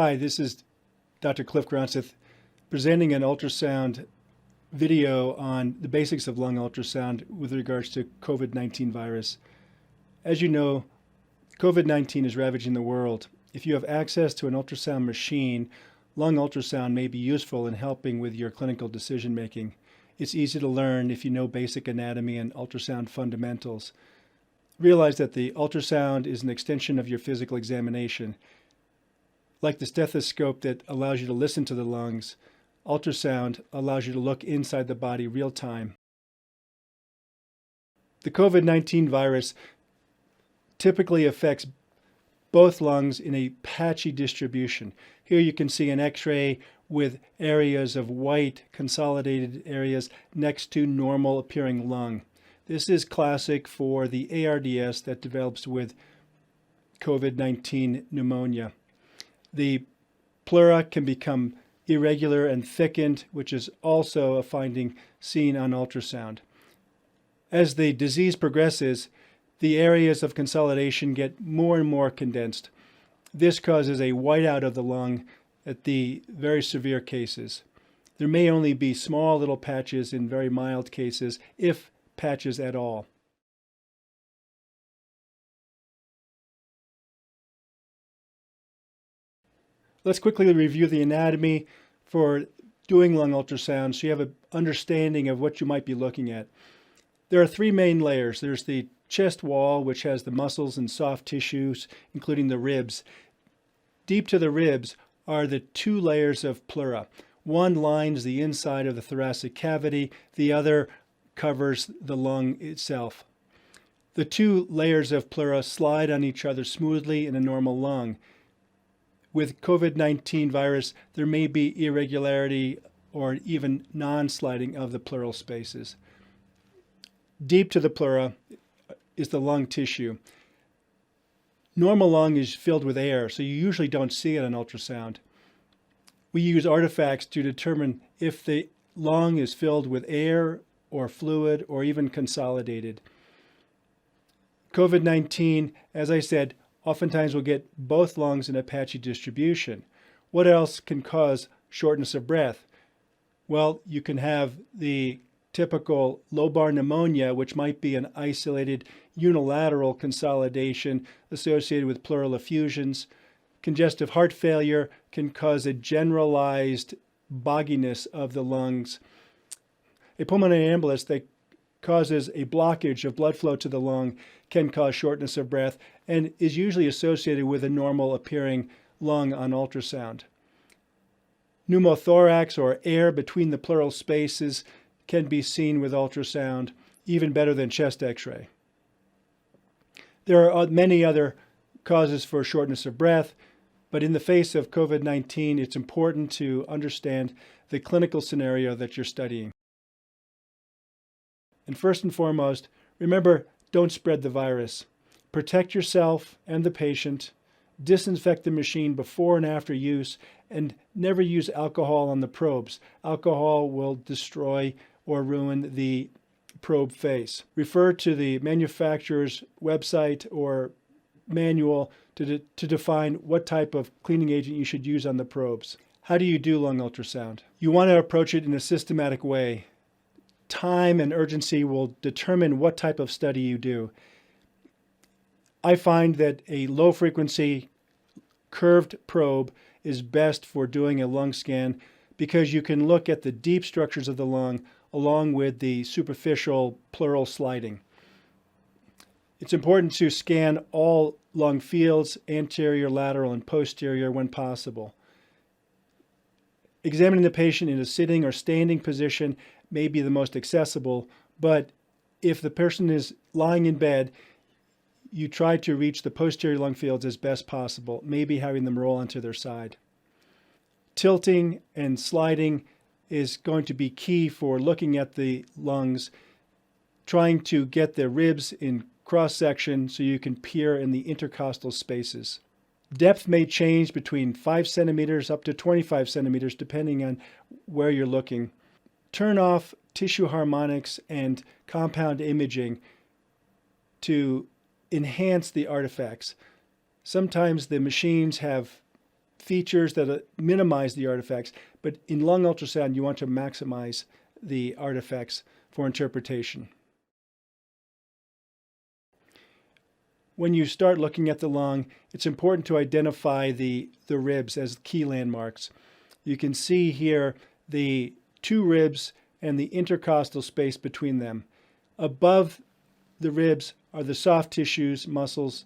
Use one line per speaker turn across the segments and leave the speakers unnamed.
Hi, this is Dr. Cliff Gronseth presenting an ultrasound video on the basics of lung ultrasound with regards to COVID-19 virus. As you know, COVID-19 is ravaging the world. If you have access to an ultrasound machine, lung ultrasound may be useful in helping with your clinical decision making. It's easy to learn if you know basic anatomy and ultrasound fundamentals. Realize that the ultrasound is an extension of your physical examination. Like the stethoscope that allows you to listen to the lungs, ultrasound allows you to look inside the body real time. The COVID-19 virus typically affects both lungs in a patchy distribution. Here you can see an X-ray with areas of white consolidated areas next to normal appearing lung. This is classic for the ARDS that develops with COVID-19 pneumonia. The pleura can become irregular and thickened, which is also a finding seen on ultrasound. As the disease progresses, the areas of consolidation get more and more condensed. This causes a whiteout of the lung at the very severe cases. There may only be small little patches in very mild cases, if patches at all. Let's quickly review the anatomy for doing lung ultrasound so you have an understanding of what you might be looking at. There are three main layers. There's the chest wall, which has the muscles and soft tissues, including the ribs. Deep to the ribs are the two layers of pleura. One lines the inside of the thoracic cavity, the other covers the lung itself. The two layers of pleura slide on each other smoothly in a normal lung. With COVID-19 virus, there may be irregularity or even non-sliding of the pleural spaces. Deep to the pleura is the lung tissue. Normal lung is filled with air, so you usually don't see it on ultrasound. We use artifacts to determine if the lung is filled with air or fluid or even consolidated. COVID-19, as I said, oftentimes we'll get both lungs in a patchy distribution. What else can cause shortness of breath? Well, you can have the typical lobar pneumonia, which might be an isolated unilateral consolidation associated with pleural effusions. Congestive heart failure can cause a generalized bogginess of the lungs. A pulmonary embolus that causes a blockage of blood flow to the lung can cause shortness of breath and is usually associated with a normal appearing lung on ultrasound. Pneumothorax, or air between the pleural spaces, can be seen with ultrasound, even better than chest X-ray. There are many other causes for shortness of breath, but in the face of COVID-19, it's important to understand the clinical scenario that you're studying. And first and foremost, remember, don't spread the virus. Protect yourself and the patient. Disinfect the machine before and after use, and never use alcohol on the probes. Alcohol will destroy or ruin the probe face. Refer to the manufacturer's website or manual to define what type of cleaning agent you should use on the probes. How do you do lung ultrasound? You want to approach it in a systematic way. Time and urgency will determine what type of study you do. I find that a low frequency curved probe is best for doing a lung scan because you can look at the deep structures of the lung along with the superficial pleural sliding. It's important to scan all lung fields, anterior, lateral, and posterior when possible. Examining the patient in a sitting or standing position may be the most accessible, but if the person is lying in bed, you try to reach the posterior lung fields as best possible, maybe having them roll onto their side. Tilting and sliding is going to be key for looking at the lungs, trying to get the ribs in cross-section so you can peer in the intercostal spaces. Depth may change between 5 centimeters up to 25 centimeters depending on where you're looking. Turn off tissue harmonics and compound imaging to enhance the artifacts. Sometimes the machines have features that minimize the artifacts, but in lung ultrasound, you want to maximize the artifacts for interpretation. When you start looking at the lung, it's important to identify the ribs as key landmarks. You can see here the two ribs and the intercostal space between them. Above the ribs are the soft tissues, muscles,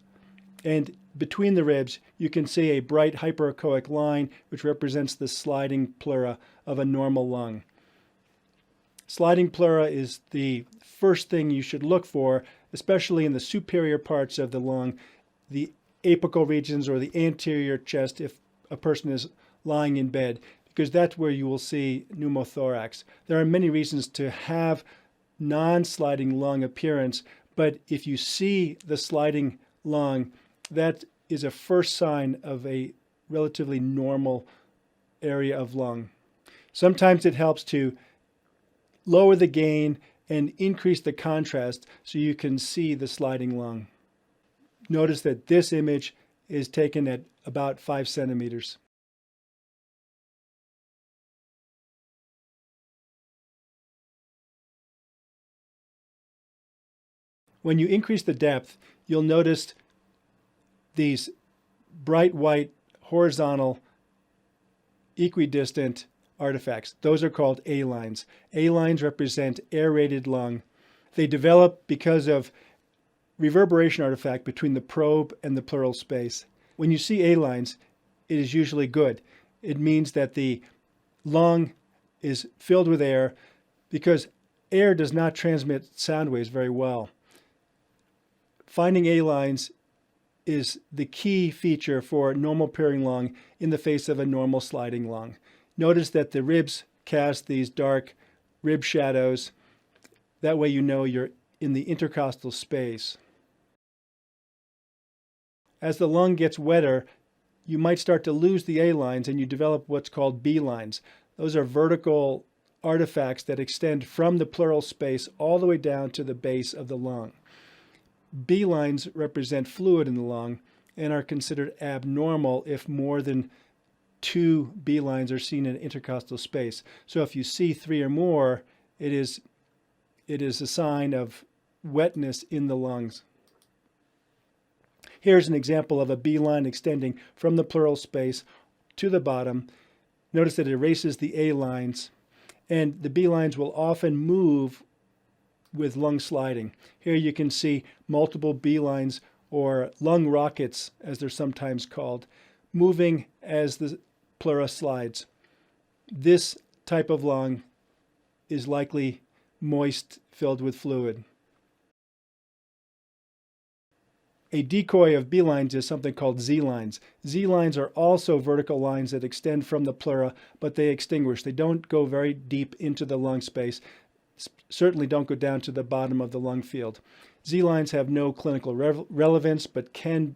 and between the ribs you can see a bright hyperechoic line which represents the sliding pleura of a normal lung. Sliding pleura is the first thing you should look for, especially in the superior parts of the lung, the apical regions or the anterior chest if a person is lying in bed, because that's where you will see pneumothorax. There are many reasons to have non-sliding lung appearance, but if you see the sliding lung, that is a first sign of a relatively normal area of lung. Sometimes it helps to lower the gain and increase the contrast so you can see the sliding lung. Notice that this image is taken at about 5 centimeters. When you increase the depth, you'll notice these bright white horizontal equidistant artifacts. Those are called A-lines. A-lines represent aerated lung. They develop because of reverberation artifact between the probe and the pleural space. When you see A-lines, it is usually good. It means that the lung is filled with air because air does not transmit sound waves very well. Finding A-lines is the key feature for normal appearing lung in the face of a normal sliding lung. Notice that the ribs cast these dark rib shadows. That way you know you're in the intercostal space. As the lung gets wetter, you might start to lose the A-lines and you develop what's called B-lines. Those are vertical artifacts that extend from the pleural space all the way down to the base of the lung. B-lines represent fluid in the lung and are considered abnormal if more than 2 B-lines are seen in intercostal space. So if you see 3 or more, it is a sign of wetness in the lungs. Here's an example of a B-line extending from the pleural space to the bottom. Notice that it erases the A-lines, and the B-lines will often move with lung sliding. Here you can see multiple B-lines, or lung rockets as they're sometimes called, moving as the pleura slides. This type of lung is likely moist, filled with fluid. A decoy of B-lines is something called Z-lines. Z-lines are also vertical lines that extend from the pleura, but they extinguish. They don't go very deep into the lung space, certainly don't go down to the bottom of the lung field. Z-lines have no clinical relevance, but can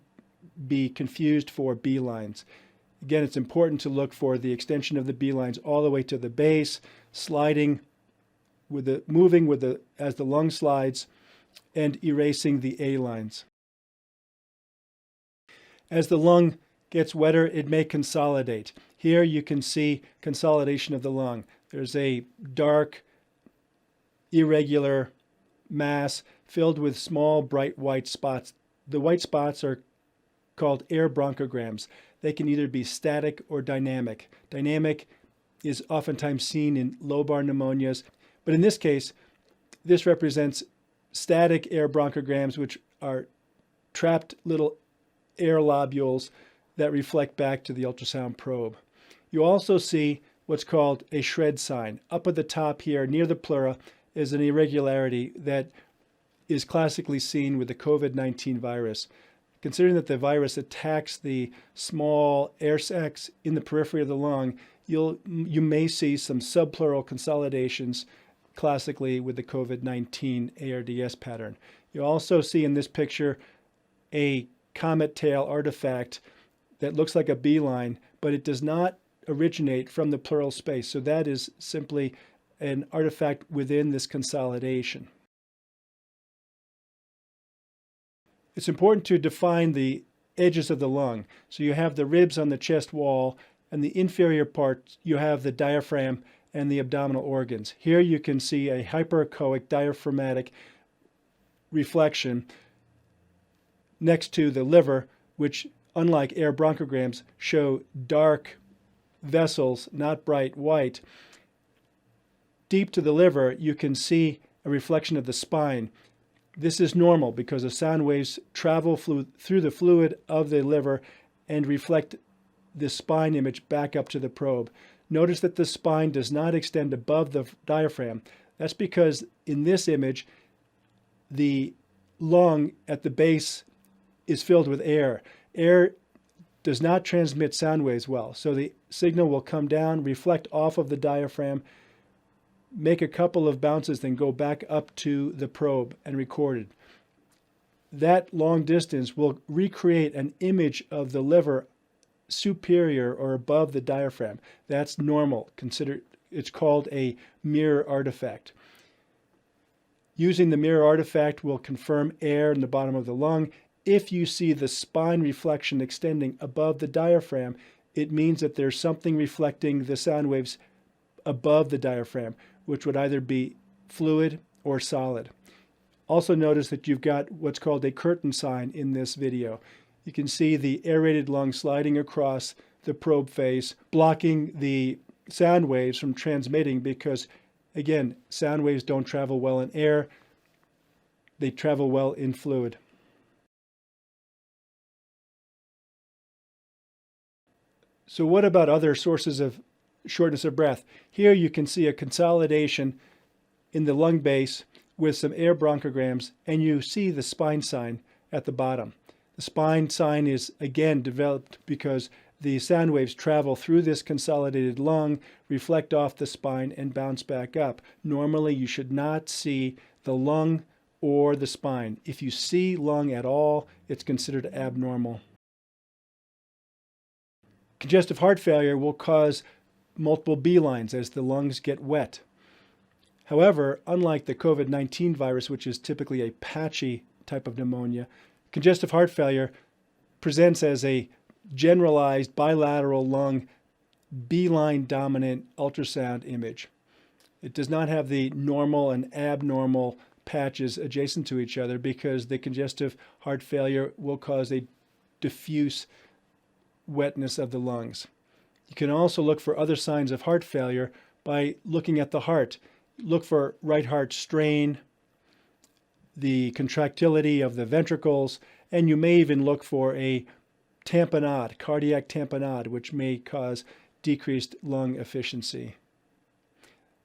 be confused for B-lines. Again, it's important to look for the extension of the B-lines all the way to the base, sliding moving as the lung slides, and erasing the A-lines. As the lung gets wetter, it may consolidate. Here you can see consolidation of the lung. There's a dark, irregular mass filled with small, bright white spots. The white spots are called air bronchograms. They can either be static or dynamic. Dynamic is oftentimes seen in lobar pneumonias, but in this case, this represents static air bronchograms, which are trapped little air lobules that reflect back to the ultrasound probe. You also see what's called a shred sign. Up at the top here, near the pleura, is an irregularity that is classically seen with the COVID-19 virus. Considering that the virus attacks the small air sacs in the periphery of the lung, you may see some subpleural consolidations classically with the COVID-19 ARDS pattern. You also see in this picture a comet tail artifact that looks like a B-line, but it does not originate from the pleural space. So that is simply an artifact within this consolidation. It's important to define the edges of the lung. So you have the ribs on the chest wall, and the inferior part, you have the diaphragm and the abdominal organs. Here you can see a hyperechoic diaphragmatic reflection next to the liver, which, unlike air bronchograms, show dark vessels, not bright white. Deep to the liver, you can see a reflection of the spine. This is normal because the sound waves travel through the fluid of the liver and reflect the spine image back up to the probe. Notice that the spine does not extend above the diaphragm. That's because in this image, the lung at the base is filled with air. Air does not transmit sound waves well, so the signal will come down, reflect off of the diaphragm, make a couple of bounces, then go back up to the probe and record it. That long distance will recreate an image of the liver superior or above the diaphragm. That's normal. It's called a mirror artifact. Using the mirror artifact will confirm air in the bottom of the lung. If you see the spine reflection extending above the diaphragm, it means that there's something reflecting the sound waves above the diaphragm, which would either be fluid or solid. Also notice that you've got what's called a curtain sign in this video. You can see the aerated lung sliding across the probe face, blocking the sound waves from transmitting because, again, sound waves don't travel well in air. They travel well in fluid. So what about other sources of shortness of breath? Here you can see a consolidation in the lung base with some air bronchograms, and you see the spine sign at the bottom. The spine sign is again developed because the sound waves travel through this consolidated lung, reflect off the spine, and bounce back up. Normally, you should not see the lung or the spine. If you see lung at all, it's considered abnormal. Congestive heart failure will cause multiple B-lines as the lungs get wet. However, unlike the COVID-19 virus, which is typically a patchy type of pneumonia, congestive heart failure presents as a generalized bilateral lung B-line dominant ultrasound image. It does not have the normal and abnormal patches adjacent to each other because the congestive heart failure will cause a diffuse wetness of the lungs. You can also look for other signs of heart failure by looking at the heart. Look for right heart strain, the contractility of the ventricles, and you may even look for a tamponade, cardiac tamponade, which may cause decreased lung efficiency.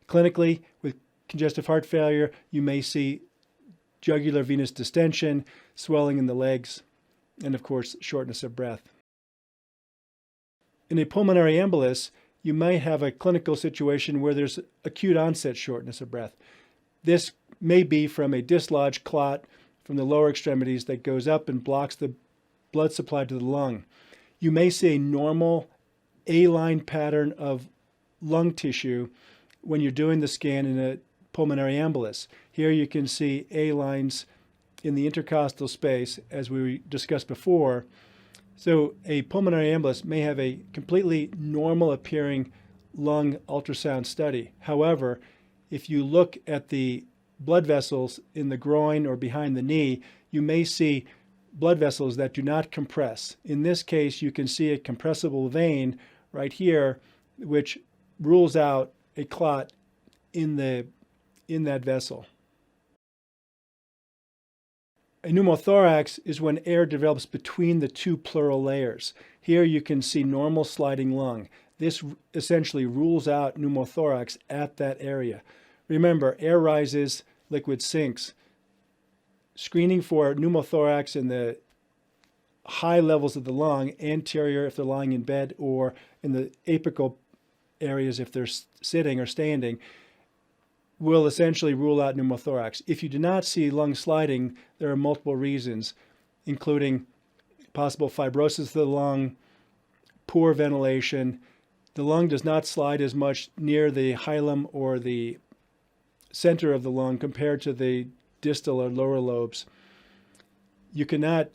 Clinically, with congestive heart failure, you may see jugular venous distension, swelling in the legs, and of course, shortness of breath. In a pulmonary embolus, you may have a clinical situation where there's acute onset shortness of breath. This may be from a dislodged clot from the lower extremities that goes up and blocks the blood supply to the lung. You may see a normal A-line pattern of lung tissue when you're doing the scan in a pulmonary embolus. Here you can see A-lines in the intercostal space, as we discussed before. So a pulmonary embolus may have a completely normal appearing lung ultrasound study. However, if you look at the blood vessels in the groin or behind the knee, you may see blood vessels that do not compress. In this case, you can see a compressible vein right here, which rules out a clot in that vessel. A pneumothorax is when air develops between the two pleural layers. Here you can see normal sliding lung. This essentially rules out pneumothorax at that area. Remember, air rises, liquid sinks. Screening for pneumothorax in the high levels of the lung, anterior if they're lying in bed, or in the apical areas if they're sitting or standing, will essentially rule out pneumothorax. If you do not see lung sliding, there are multiple reasons, including possible fibrosis of the lung, poor ventilation. The lung does not slide as much near the hilum or the center of the lung compared to the distal or lower lobes. You cannot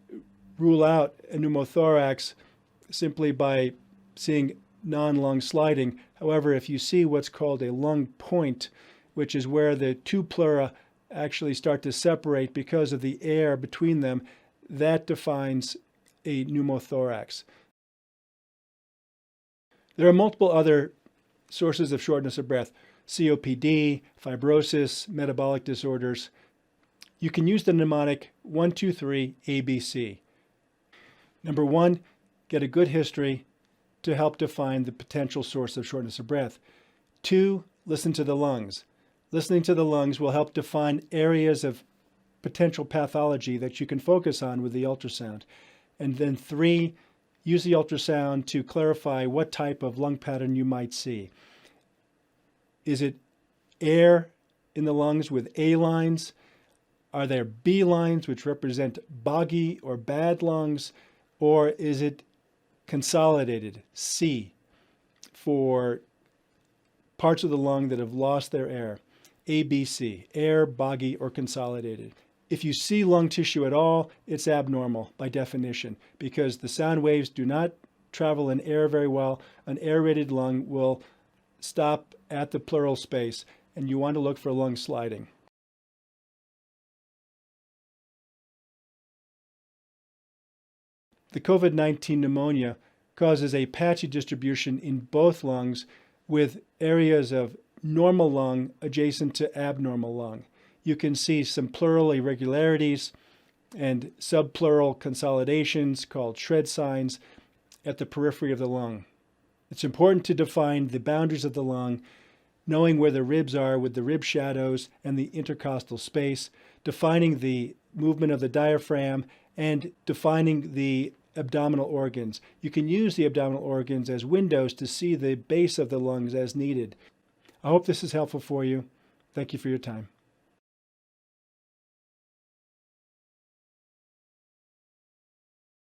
rule out a pneumothorax simply by seeing non-lung sliding. However, if you see what's called a lung point, which is where the two pleura actually start to separate because of the air between them, that defines a pneumothorax. There are multiple other sources of shortness of breath: COPD, fibrosis, metabolic disorders. You can use the mnemonic 1, 2, 3, ABC. Number 1, get a good history to help define the potential source of shortness of breath. 2, listen to the lungs. Listening to the lungs will help define areas of potential pathology that you can focus on with the ultrasound. And then 3, use the ultrasound to clarify what type of lung pattern you might see. Is it air in the lungs with A lines? Are there B lines, which represent boggy or bad lungs? Or is it consolidated, C, for parts of the lung that have lost their air? ABC, air, boggy, or consolidated. If you see lung tissue at all, it's abnormal by definition, because the sound waves do not travel in air very well. An aerated lung will stop at the pleural space, and you want to look for lung sliding. The COVID-19 pneumonia causes a patchy distribution in both lungs, with areas of normal lung adjacent to abnormal lung. You can see some pleural irregularities and subpleural consolidations called shred signs at the periphery of the lung. It's important to define the boundaries of the lung, knowing where the ribs are with the rib shadows and the intercostal space, defining the movement of the diaphragm, and defining the abdominal organs. You can use the abdominal organs as windows to see the base of the lungs as needed. I hope this is helpful for you. Thank you for your time.